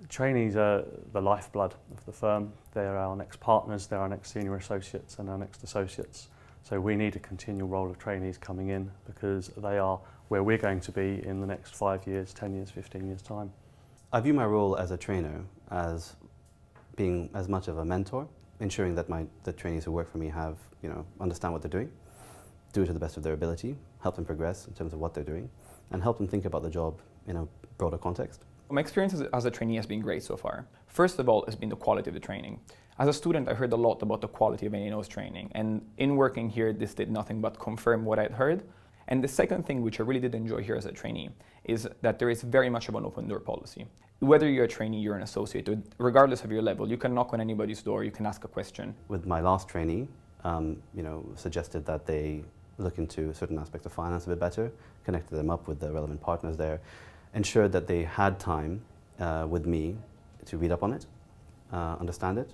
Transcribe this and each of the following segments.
Trainees are the lifeblood of the firm. They're our next partners, they're our next senior associates and our next associates. So we need a continual role of trainees coming in because they are where we're going to be in the next 5 years, 10 years, 15 years' time. I view my role as a trainer as being as much of a mentor, ensuring that the trainees who work for me have, understand what they're doing, do it to the best of their ability, help them progress in terms of what they're doing, and help them think about the job in a broader context. My experience as a trainee has been great so far. First of all, has been the quality of the training. As a student, I heard a lot about the quality of A&O's training, and in working here, this did nothing but confirm what I'd heard. And the second thing, which I really did enjoy here as a trainee, is that there is very much of an open door policy. Whether you're a trainee, you're an associate, regardless of your level, you can knock on anybody's door, you can ask a question. With my last trainee, suggested that they look into certain aspects of finance a bit better, connected them up with the relevant partners there, ensured that they had time with me to read up on it, understand it,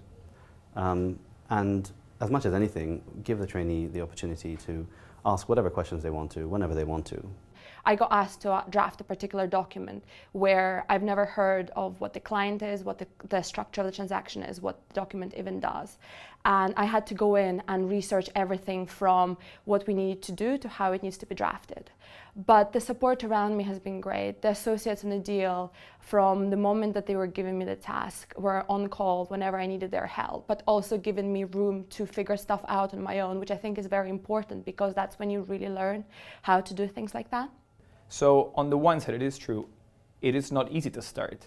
and as much as anything, give the trainee the opportunity to ask whatever questions they want to, whenever they want to. I got asked to draft a particular document where I've never heard of what the client is, what the structure of the transaction is, what the document even does. And I had to go in and research everything from what we need to do to how it needs to be drafted. But the support around me has been great. The associates in the deal, from the moment that they were giving me the task, were on call whenever I needed their help, but also giving me room to figure stuff out on my own, which I think is very important because that's when you really learn how to do things like that. So on the one side, it is true, it is not easy to start.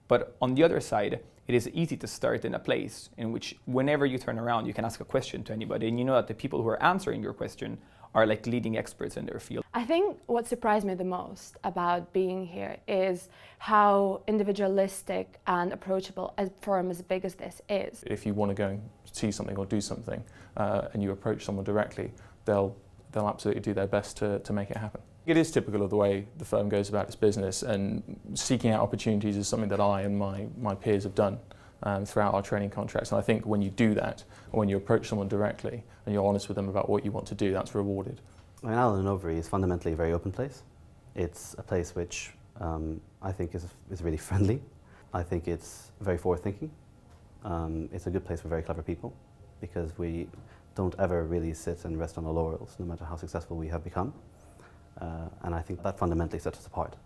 But on the other side, it is easy to start in a place in which whenever you turn around, you can ask a question to anybody, and you know that the people who are answering your question are like leading experts in their field. I think what surprised me the most about being here is how individualistic and approachable a firm as big as this is. If you want to go and see something or do something and you approach someone directly, they'll absolutely do their best to make it happen. It is typical of the way the firm goes about its business, and seeking out opportunities is something that I and my peers have done throughout our training contracts. And I think when you do that, or when you approach someone directly and you're honest with them about what you want to do, that's rewarded. I mean, Allen & Overy is fundamentally a very open place. It's a place which I think is really friendly. I think it's very forward-thinking. It's a good place for very clever people because we don't ever really sit and rest on our laurels, no matter how successful we have become. And I think that fundamentally sets us apart.